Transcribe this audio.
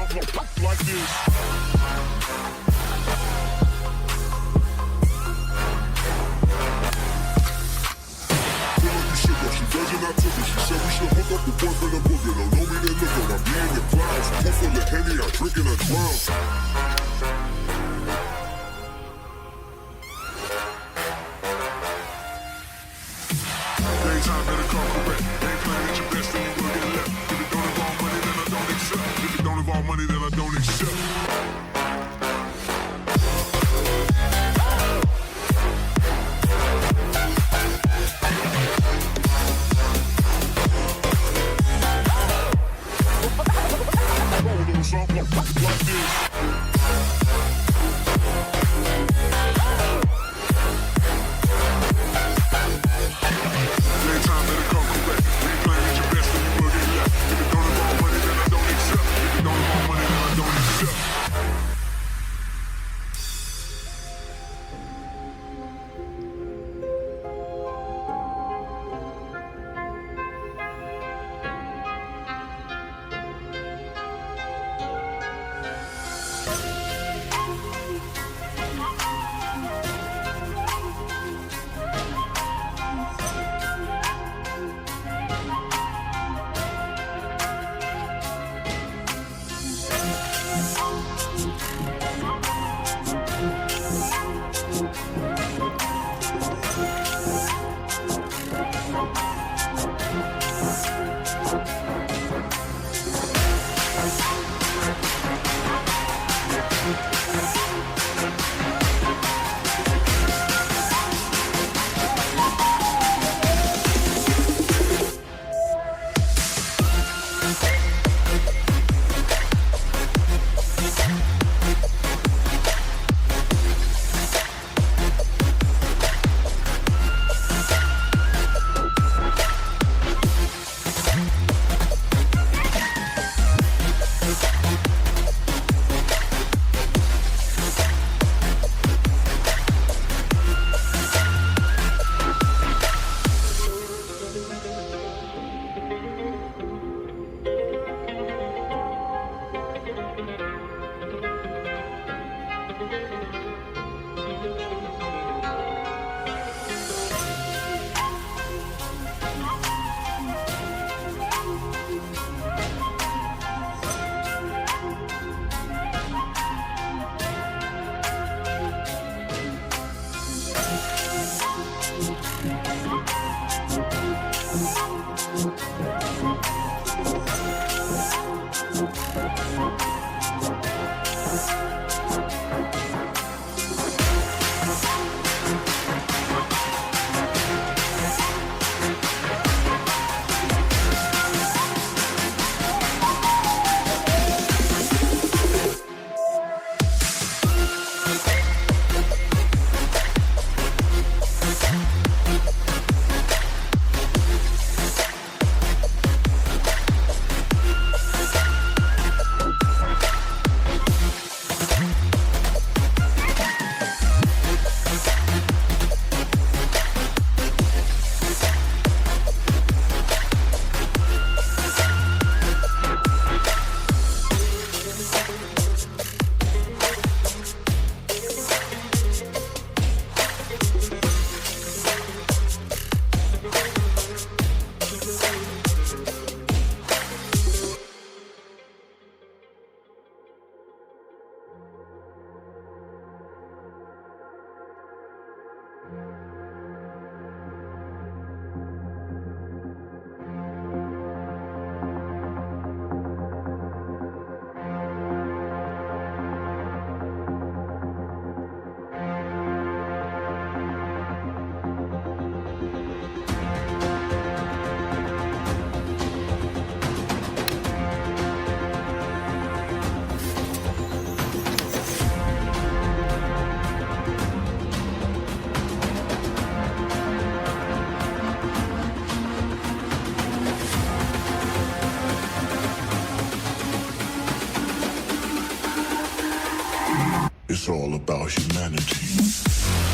like this. She virgin, I took her. She said we should hook up the boyfriend and booger. Don't know me, then look her. I'm being the clouds. Pool full of Henny, I drink and I drown. Daytime better come correct. Ain't playing at your best, then you will get left. If it don't involve money, then I don't accept. If it don't involve money, then I don't accept. Something like this. Daytime better come correct. Ain't playing at your best, then you will get left. If it don't involve money, then I don't accept. If it don't involve money, then I don't accept. It's all about humanity.